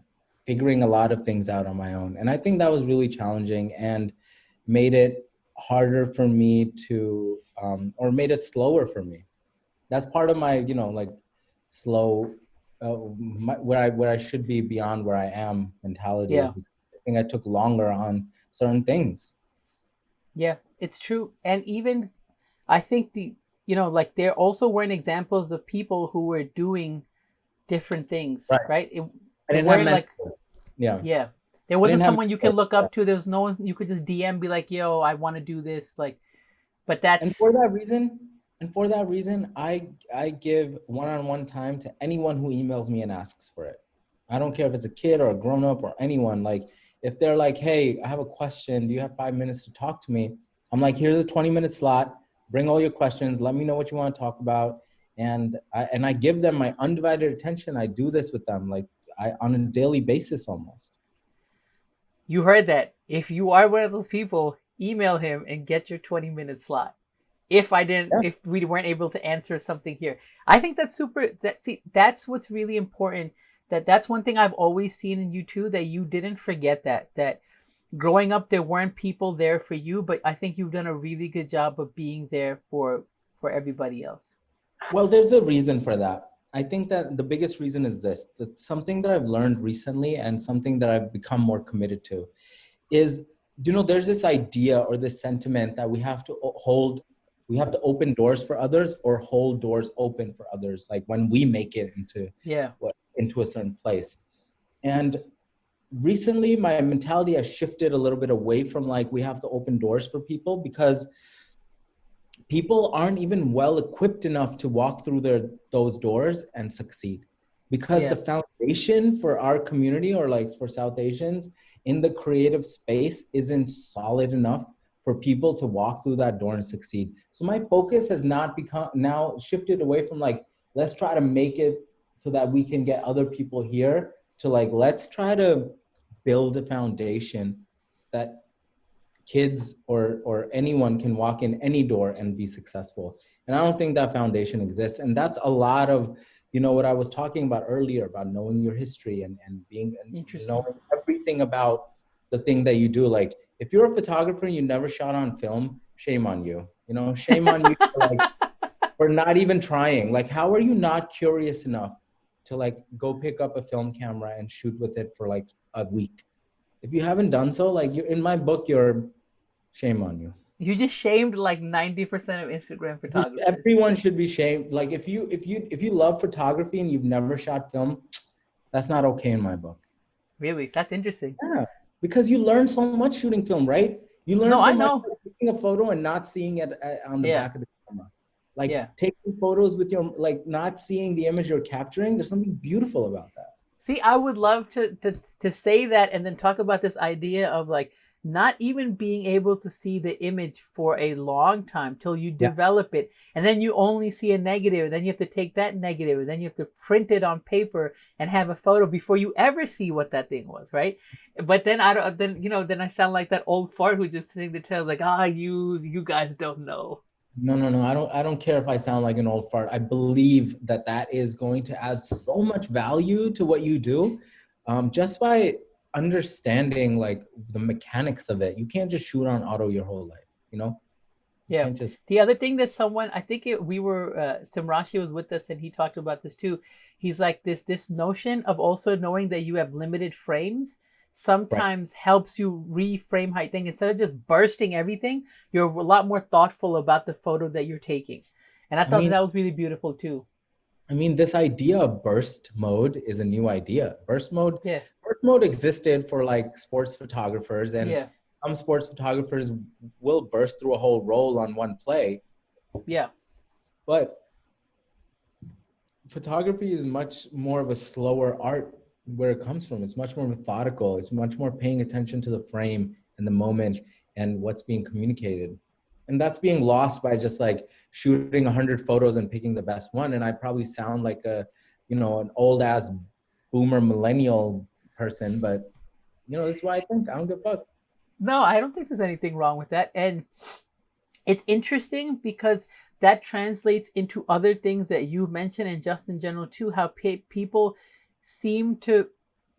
[SPEAKER 2] figuring a lot of things out on my own. And I think that was really challenging and made it harder for me to or made it slower for me. That's part of my, you know, like slow where I should be beyond where I am mentality, is
[SPEAKER 3] yeah.
[SPEAKER 2] because I think I took longer on certain things.
[SPEAKER 3] Yeah, it's true. And even I think like there also weren't examples of people who were doing different things,
[SPEAKER 2] Right.
[SPEAKER 3] right?
[SPEAKER 2] I
[SPEAKER 3] There
[SPEAKER 2] didn't have
[SPEAKER 3] weren't
[SPEAKER 2] mentors.
[SPEAKER 3] like,
[SPEAKER 2] Yeah.
[SPEAKER 3] yeah, there
[SPEAKER 2] I didn't
[SPEAKER 3] wasn't
[SPEAKER 2] have
[SPEAKER 3] someone you can
[SPEAKER 2] mentors.
[SPEAKER 3] look up to. There was no one you could just DM, be like, yo, I want to do this. Like, but
[SPEAKER 2] And
[SPEAKER 3] that's,
[SPEAKER 2] for that reason, I give one-on-one time to anyone who emails me and asks for it. I don't care if it's a kid or a grown-up or anyone. Like if they're like, hey, I have a question, do you have 5 minutes to talk to me? I'm like, here's a 20-minute slot. Bring all your questions. Let me know what you want to talk about. And I give them my undivided attention. I do this with them like on a daily basis almost.
[SPEAKER 3] you heard that. If you are one of those people, email him and get your 20-minute slot.
[SPEAKER 2] Yeah.
[SPEAKER 3] If we weren't able to answer something here, I think that's super. That's what's really important. That's one thing I've always seen in you too. That you didn't forget that growing up there weren't people there for you, but I think you've done a really good job of being there for everybody else.
[SPEAKER 2] Well, there's a reason for that. I think that the biggest reason is this, that something that I've learned recently and something that I've become more committed to is, you know, there's this idea or this sentiment that we have to open doors for others or hold doors open for others, like when we make it
[SPEAKER 3] Yeah,
[SPEAKER 2] into a certain place. And recently my mentality has shifted a little bit away from like we have to open doors for people, because people aren't even well equipped enough to walk through those doors and succeed, because the foundation for our community, or like for South Asians in the creative space, isn't solid enough for people to walk through that door and succeed. So my focus has not become now shifted away from like, let's try to make it so that we can get other people here, to like, let's try to build a foundation that kids or anyone can walk in any door and be successful. And I don't think that foundation exists. And that's a lot of, what I was talking about earlier, about knowing your history and being, and knowing everything about the thing that you do. Like, if you're a photographer and you never shot on film, shame on you. Shame on you for not even trying. Like, how are you not curious enough to like go pick up a film camera and shoot with it for like a week? If you haven't done so, like, you're in my book, you're shame on you.
[SPEAKER 3] You just shamed like 90% of Instagram photographers.
[SPEAKER 2] Everyone should be shamed. Like, if you love photography and you've never shot film, that's not okay in my book.
[SPEAKER 3] Really? That's interesting.
[SPEAKER 2] Yeah, because you learn so much shooting film, right? You learn so much by taking a photo and not seeing it on the back of the camera. Like, taking photos with your, like, not seeing the image you're capturing. There's something beautiful about that.
[SPEAKER 3] See, I would love to say that, and then talk about this idea of like not even being able to see the image for a long time till you develop it, and then you only see a negative, and then you have to take that negative, and then you have to print it on paper and have a photo before you ever see what that thing was, right? But then then I sound like that old fart who just sitting there tells like, you guys don't know.
[SPEAKER 2] No. I don't care if I sound like an old fart. I believe that is going to add so much value to what you do, just by understanding like the mechanics of it. You can't just shoot on auto your whole life,
[SPEAKER 3] Yeah. The other thing that someone, I think Simrashi was with us and he talked about this too. He's like, this notion of also knowing that you have limited frames sometimes helps you reframe how you think. Instead of just bursting everything, you're a lot more thoughtful about the photo that you're taking. And I thought that was really beautiful too.
[SPEAKER 2] I mean, this idea of burst mode is a new idea. Burst mode existed for like sports photographers, and some sports photographers will burst through a whole roll on one play.
[SPEAKER 3] Yeah.
[SPEAKER 2] But photography is much more of a slower art where it comes from. It's much more methodical. It's much more paying attention to the frame and the moment and what's being communicated. And that's being lost by just like shooting 100 photos and picking the best one. And I probably sound like an old ass boomer millennial person, but this is what I think. I don't give a fuck.
[SPEAKER 3] No, I don't think there's anything wrong with that. And it's interesting because that translates into other things that you mentioned, and just in general too, how people seem to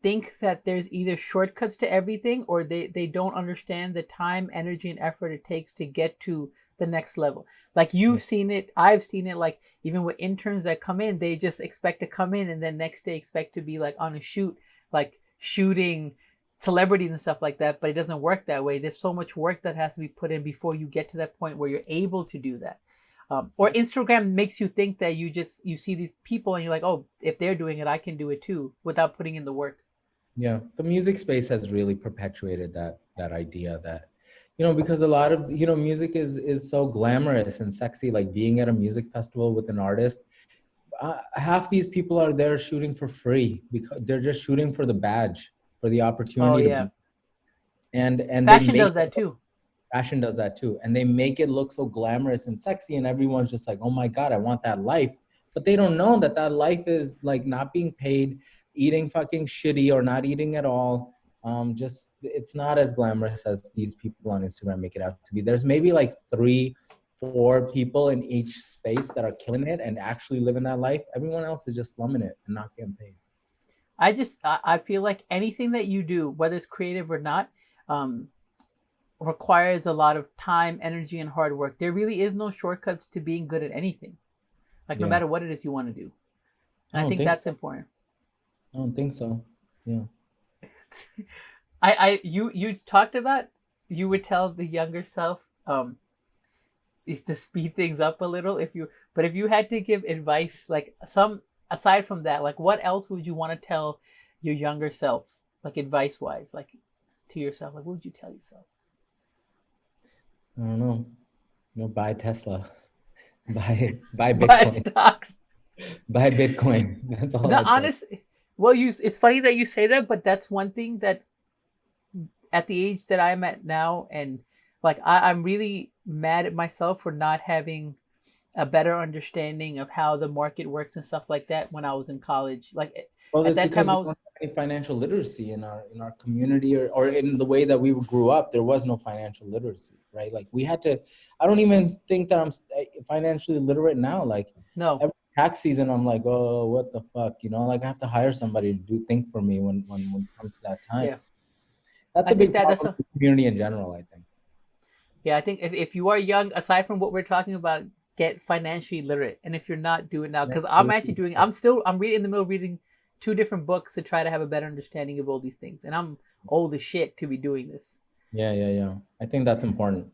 [SPEAKER 3] think that there's either shortcuts to everything, or they don't understand the time, energy, and effort it takes to get to the next level. Like, you've seen it, I've seen it, like even with interns that come in, they just expect to come in and then next day expect to be like on a shoot, like shooting celebrities and stuff like that. But it doesn't work that way. There's so much work that has to be put in before you get to that point where you're able to do that. Or Instagram makes you think that you see these people and you're like, oh, if they're doing it, I can do it too, without putting in the work.
[SPEAKER 2] Yeah, the music space has really perpetuated that idea that, because a lot of, music is so glamorous and sexy, like being at a music festival with an artist. Half these people are there shooting for free because they're just shooting for the badge, for the opportunity.
[SPEAKER 3] Oh, yeah.
[SPEAKER 2] And
[SPEAKER 3] fashion does that too.
[SPEAKER 2] Fashion does that too. And they make it look so glamorous and sexy, and everyone's just like, oh my God, I want that life. But they don't know that life is like not being paid, eating fucking shitty or not eating at all. It's not as glamorous as these people on Instagram make it out to be. There's maybe like 3-4 people in each space that are killing it and actually living that life. Everyone else is just slumming it and not getting paid.
[SPEAKER 3] I feel like anything that you do, whether it's creative or not, requires a lot of time, energy, and hard work. There really is no shortcuts to being good at anything. Like, no matter what it is you want to do. And I think that's important.
[SPEAKER 2] I don't think so. Yeah.
[SPEAKER 3] You talked about, you would tell the younger self is to speed things up a little if you had to give advice, like aside from that, like what else would you want to tell your younger self, like advice wise, like to yourself? Like, what would you tell yourself?
[SPEAKER 2] I don't know. Buy Tesla. Buy
[SPEAKER 3] Buy
[SPEAKER 2] Bitcoin.
[SPEAKER 3] stocks.
[SPEAKER 2] Buy Bitcoin. That's all
[SPEAKER 3] The
[SPEAKER 2] I'd say.
[SPEAKER 3] honest, well, it's funny that you say that, but that's one thing that at the age that I'm at now, and like I'm really mad at myself for not having a better understanding of how the market works and stuff like that when I was in college. Like
[SPEAKER 2] Well,
[SPEAKER 3] at
[SPEAKER 2] it's
[SPEAKER 3] that
[SPEAKER 2] because
[SPEAKER 3] time, I
[SPEAKER 2] we
[SPEAKER 3] was
[SPEAKER 2] don't have any financial literacy in our community, or in the way that we grew up. There was no financial literacy, right? Like we had to. I don't even think that I'm financially literate now. Like
[SPEAKER 3] no,
[SPEAKER 2] every tax season, I'm like, oh, what the fuck, you know? Like I have to hire somebody to think for me when it comes to that time.
[SPEAKER 3] yeah.
[SPEAKER 2] That's
[SPEAKER 3] I
[SPEAKER 2] a
[SPEAKER 3] think
[SPEAKER 2] big
[SPEAKER 3] that that's
[SPEAKER 2] problem
[SPEAKER 3] a
[SPEAKER 2] in the community in general, I think.
[SPEAKER 3] yeah. I think if you are young, aside from what we're talking about, get financially literate. And if you're not, do it now. Because I'm actually doing. I'm reading in the middle of reading 2 different books to try to have a better understanding of all these things. And I'm old as shit to be doing this.
[SPEAKER 2] Yeah. I think that's important.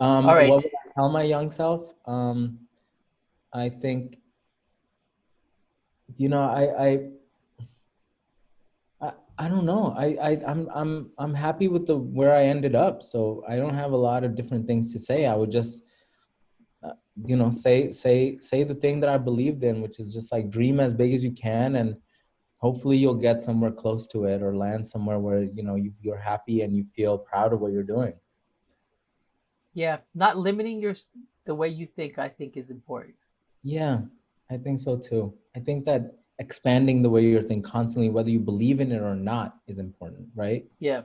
[SPEAKER 3] All right.
[SPEAKER 2] What would I tell my young self? I think, you know, I don't know. I'm happy with where I ended up. So I don't have a lot of different things to say. I would just, you know, say the thing that I believed in, which is just like dream as big as you can, and hopefully you'll get somewhere close to it, or land somewhere where, you know, you're happy and you feel proud of what you're doing.
[SPEAKER 3] Yeah, not limiting the way you think, I think, is important.
[SPEAKER 2] Yeah, I think so too. I think that expanding the way you're thinking constantly, whether you believe in it or not, is important, right?
[SPEAKER 3] Yeah.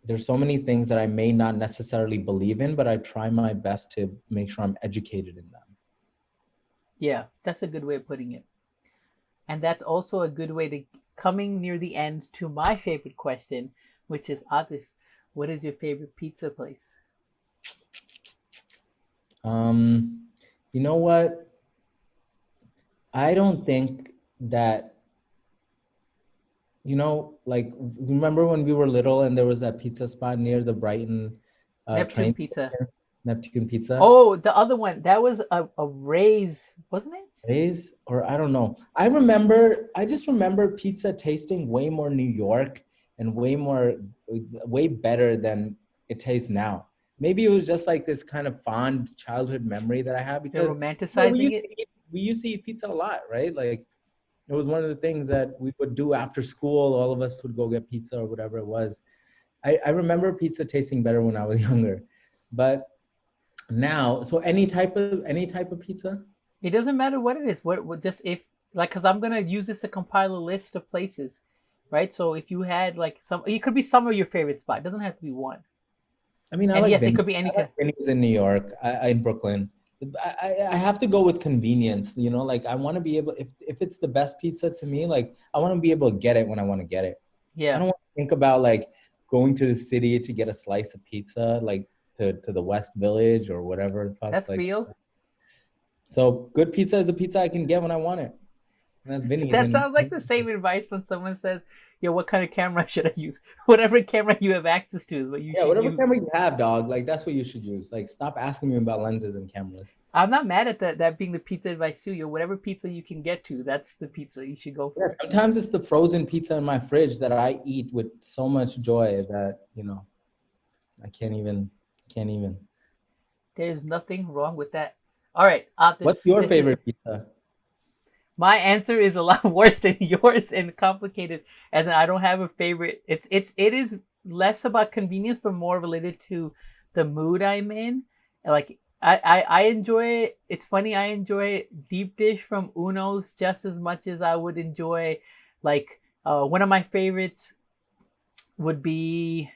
[SPEAKER 2] There's so many things that I may not necessarily believe in, but I try my best to make sure I'm educated in them.
[SPEAKER 3] Yeah, that's a good way of putting it. And that's also a good way to coming near the end to my favorite question, which is Atif, what is your favorite pizza place?
[SPEAKER 2] You know what? I don't think that, you know, like, remember when we were little and there was that pizza spot near the Brighton
[SPEAKER 3] Neptune
[SPEAKER 2] train
[SPEAKER 3] Pizza.
[SPEAKER 2] station? Neptune Pizza?
[SPEAKER 3] Oh, the other one. That was a Ray's, wasn't it?
[SPEAKER 2] Days, or I don't know. I just remember pizza tasting way more New York and way better than it tastes now. Maybe it was just like this kind of fond childhood memory that I have,
[SPEAKER 3] They're
[SPEAKER 2] because, you know,
[SPEAKER 3] romanticizing it.
[SPEAKER 2] We used to eat pizza a lot, right? Like it was one of the things that we would do after school. All of us would go get pizza or whatever it was. I remember pizza tasting better when I was younger, but now, so any type of pizza.
[SPEAKER 3] It doesn't matter what it is. What just if like because I'm gonna use this to compile a list of places, right? So if you had like it could be some of your favorite spot. It doesn't have to be one.
[SPEAKER 2] I mean,
[SPEAKER 3] And yes, it could be any
[SPEAKER 2] I like
[SPEAKER 3] kind.
[SPEAKER 2] Vinny's in New York, in Brooklyn. I have to go with convenience, you know, like I want to be able, if it's the best pizza to me, like I want to be able to get it when I want to get it. I
[SPEAKER 3] Yeah,
[SPEAKER 2] don't want to think about like going to the city to get a slice of pizza, like to the West Village or whatever the fuck.
[SPEAKER 3] that's
[SPEAKER 2] Like,
[SPEAKER 3] real.
[SPEAKER 2] so good pizza is a pizza I can get when I want it. And that's Vinny's.
[SPEAKER 3] That sounds like the same advice when someone says, "Yo, what kind of camera should I use?" Whatever camera you have access to is what you
[SPEAKER 2] Yeah,
[SPEAKER 3] should
[SPEAKER 2] whatever
[SPEAKER 3] use.
[SPEAKER 2] camera you have, dog, like that's what you should use. Like, stop asking me about lenses and cameras.
[SPEAKER 3] I'm not mad at that being the pizza advice too. Yo, whatever pizza you can get to, that's the pizza you should go for.
[SPEAKER 2] Yeah, sometimes it's the frozen pizza in my fridge that I eat with so much joy that, you know, I can't even.
[SPEAKER 3] There's nothing wrong with that. All right, Atif,
[SPEAKER 2] What's your
[SPEAKER 3] this is
[SPEAKER 2] favorite pizza?
[SPEAKER 3] my answer is a lot worse than yours and complicated. As in, I don't have a favorite. It is less about convenience, but more related to the mood I'm in. Like I enjoy. It's funny. I enjoy deep dish from Uno's just as much as I would enjoy, like one of my favorites would be.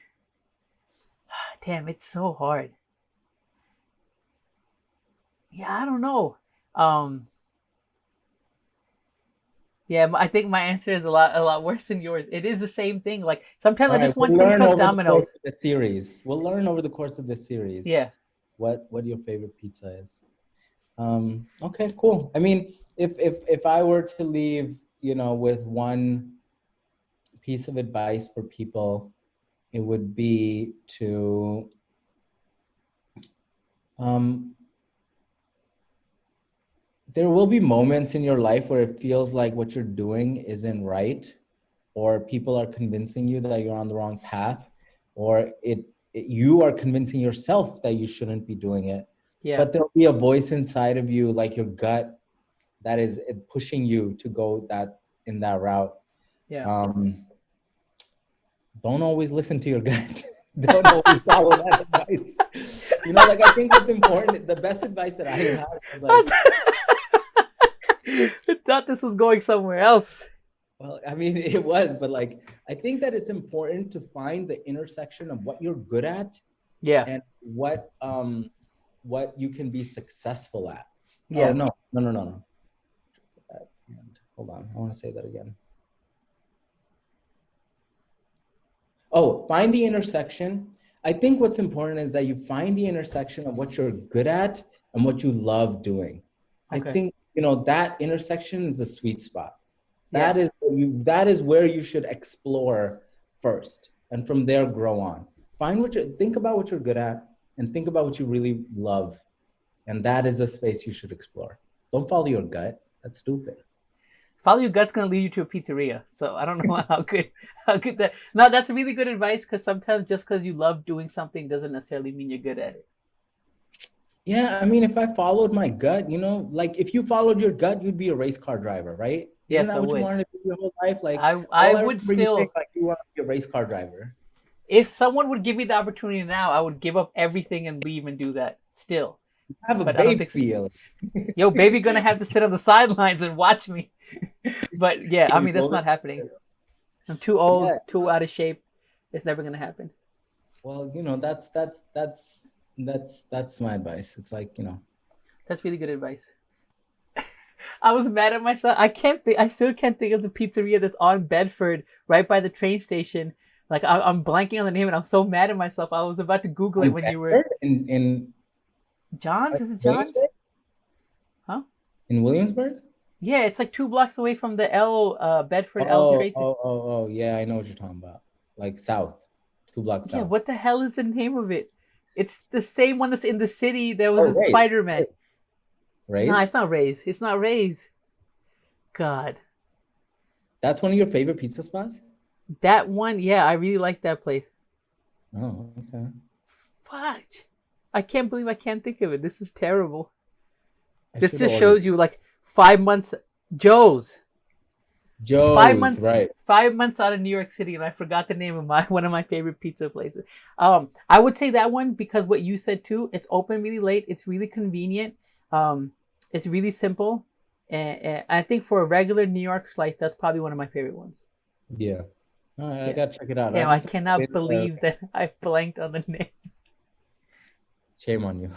[SPEAKER 3] Damn, it's so hard. Yeah, I don't know. Um, Yeah, I think my answer is a lot worse than yours. It is the same thing. Like sometimes
[SPEAKER 2] All
[SPEAKER 3] I
[SPEAKER 2] right,
[SPEAKER 3] just
[SPEAKER 2] we'll
[SPEAKER 3] want thin
[SPEAKER 2] learn
[SPEAKER 3] crust
[SPEAKER 2] over the course
[SPEAKER 3] Domino's.
[SPEAKER 2] of the series. We'll learn over the course of this series
[SPEAKER 3] Yeah,
[SPEAKER 2] what your favorite pizza is. Okay, cool. I mean, if I were to leave, you know, with one piece of advice for people, it would be to um, there will be moments in your life where it feels like what you're doing isn't right, or people are convincing you that you're on the wrong path, or you are convincing yourself that you shouldn't be doing it.
[SPEAKER 3] Yeah.
[SPEAKER 2] But there'll be a voice inside of you, like your gut, that is pushing you to go in that route.
[SPEAKER 3] Yeah.
[SPEAKER 2] Don't always listen to your gut. Don't always follow that advice. You know, like I think what's important, the best advice that I have is like,
[SPEAKER 3] I thought this was going somewhere else.
[SPEAKER 2] well, I mean, it was, but like, I think that it's important to find the intersection of what you're good at,
[SPEAKER 3] Yeah.
[SPEAKER 2] and what you can be successful at.
[SPEAKER 3] Yeah.
[SPEAKER 2] Oh, no. Hold on, I want to say that again. Oh, find the intersection. I think what's important is that you find the intersection of what you're good at and what you love doing.
[SPEAKER 3] Okay.
[SPEAKER 2] I think, you know, that intersection is a sweet spot.
[SPEAKER 3] Yeah.
[SPEAKER 2] That is where you should explore first, and from there grow on. Think about what you're good at and think about what you really love. And that is a space you should explore. Don't follow your gut. That's stupid.
[SPEAKER 3] Follow your gut's gonna lead you to a pizzeria. So I don't know how good that. No, that's really good advice, because sometimes just because you love doing something doesn't necessarily mean you're good at it.
[SPEAKER 2] Yeah, I mean, if I followed my gut, you know, like if you followed your gut, you'd be a race car driver, right?
[SPEAKER 3] Yes,
[SPEAKER 2] Isn't that
[SPEAKER 3] I
[SPEAKER 2] what
[SPEAKER 3] would.
[SPEAKER 2] you wanted to do your whole life? Like
[SPEAKER 3] I would
[SPEAKER 2] remember
[SPEAKER 3] still.
[SPEAKER 2] you think, like, you want to be a race car driver.
[SPEAKER 3] If someone would give me the opportunity now, I would give up everything and leave and do that. Still.
[SPEAKER 2] Have a
[SPEAKER 3] But I don't
[SPEAKER 2] baby
[SPEAKER 3] think so.
[SPEAKER 2] feel.
[SPEAKER 3] Yo, baby gonna have to sit on the sidelines and watch me. But yeah, I mean, that's not happening. I'm too old,
[SPEAKER 2] Yeah.
[SPEAKER 3] too out of shape. It's never gonna happen.
[SPEAKER 2] Well, you know, that's my advice. It's like, you know.
[SPEAKER 3] That's really good advice. I was mad at myself. I still can't think of the pizzeria that's on Bedford, right by the train station. Like I'm blanking on the name, and I'm so mad at myself. I was about to Google it when you were
[SPEAKER 2] in
[SPEAKER 3] John's. Is it John's? Huh?
[SPEAKER 2] In Williamsburg?
[SPEAKER 3] Yeah, it's like 2 blocks away from the Bedford trade center.
[SPEAKER 2] Oh, yeah, I know what you're talking about. Like south, 2 blocks
[SPEAKER 3] Yeah,
[SPEAKER 2] south.
[SPEAKER 3] what the hell is the name of it? It's the same one that's in the city that was in Spider-Man.
[SPEAKER 2] Ray's?
[SPEAKER 3] No, it's not Ray's. It's not Ray's. God.
[SPEAKER 2] That's one of your favorite pizza spots?
[SPEAKER 3] That one, yeah, I really like that place.
[SPEAKER 2] Oh, okay.
[SPEAKER 3] Fuck. I can't believe I can't think of it. This is terrible. This just shows you, like, 5 months. Joe's, 5 months,
[SPEAKER 2] right?
[SPEAKER 3] 5 months out of New York City, and I forgot the name of one of my favorite pizza places. I would say that one, because what you said too. It's open really late. It's really convenient. It's really simple, and I think for a regular New York slice, that's probably one of my favorite ones.
[SPEAKER 2] Yeah. All right, I gotta check it out.
[SPEAKER 3] Damn, I cannot believe that I blanked on the name.
[SPEAKER 2] Shame on you.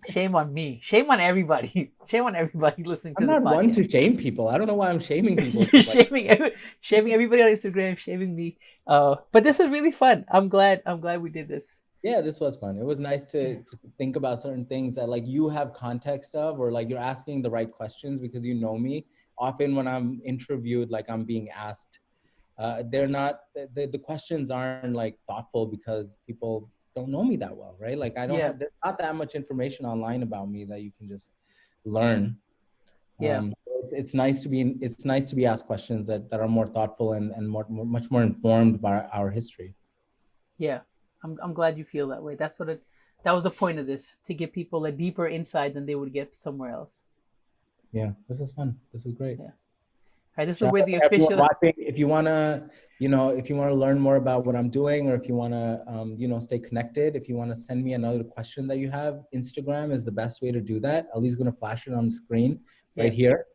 [SPEAKER 3] Shame on me. Shame on everybody. Shame on everybody listening to the podcast.
[SPEAKER 2] I'm not one to shame people. I don't know why I'm shaming people.
[SPEAKER 3] shaming everybody on Instagram, shaming me. But this is really fun. I'm glad we did this.
[SPEAKER 2] Yeah, this was fun. It was nice to think about certain things that, like, you have context of, or like you're asking the right questions because you know me. Often when I'm interviewed, like I'm being asked, they're not, the questions aren't like thoughtful because people don't know me that well, right? Like I don't have, there's not that much information online about me that you can just learn.
[SPEAKER 3] Yeah.
[SPEAKER 2] It's nice to be asked questions that are more thoughtful and much more informed by our history.
[SPEAKER 3] Yeah. I'm glad you feel that way. That was the point of this, to give people a deeper insight than they would get somewhere else.
[SPEAKER 2] Yeah, this is fun. This is great.
[SPEAKER 3] Yeah. All right, this is where the official.
[SPEAKER 2] If you wanna learn more about what I'm doing, or if you wanna, stay connected, if you wanna send me another question that you have, Instagram is the best way to do that. Ali's gonna flash it on the screen right here.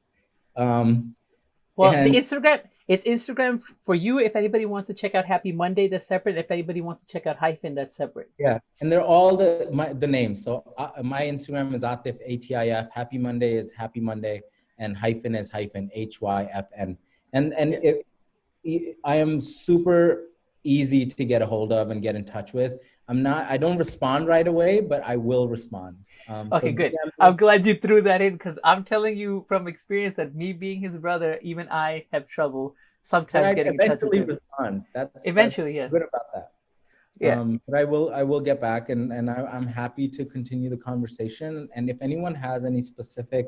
[SPEAKER 3] It's Instagram for you. If anybody wants to check out Happy Monday, that's separate. If anybody wants to check out HYFN, that's separate.
[SPEAKER 2] Yeah, and they're all the names. So my Instagram is Atif, ATIF. Happy Monday is Happy Monday, and HYFN is hyphen, HYFN. And I am super easy to get a hold of and get in touch with. I don't respond right away, but I will respond.
[SPEAKER 3] Okay, good. I'm glad you threw that in, because I'm telling you from experience that me being his brother, even I have trouble sometimes getting in touch with him.
[SPEAKER 2] Respond.
[SPEAKER 3] Eventually, yes.
[SPEAKER 2] Good about that.
[SPEAKER 3] Yeah.
[SPEAKER 2] But I will get back, and I'm happy to continue the conversation. And if anyone has any specific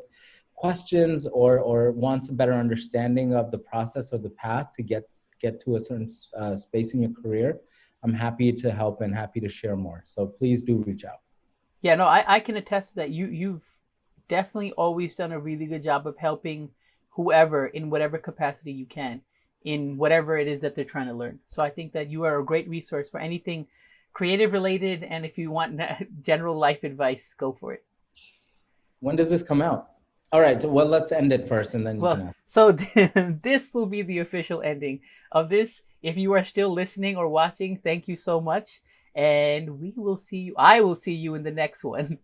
[SPEAKER 2] questions or wants a better understanding of the process or the path to get to a certain space in your career, I'm happy to help and happy to share more. So please do reach out.
[SPEAKER 3] Yeah, no, I can attest to that. You've definitely always done a really good job of helping whoever in whatever capacity you can, in whatever it is that they're trying to learn. So I think that you are a great resource for anything creative related, and if you want general life advice, go for it.
[SPEAKER 2] When does this come out? All right, well, let's end it first, and then you can
[SPEAKER 3] Well,
[SPEAKER 2] ask.
[SPEAKER 3] so this will be the official ending of this. If you are still listening or watching, thank you so much. And we will see you. I will see you in the next one.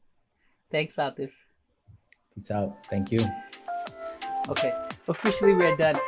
[SPEAKER 3] Thanks, Atif.
[SPEAKER 2] Peace out. Thank you.
[SPEAKER 3] Okay, officially we're done.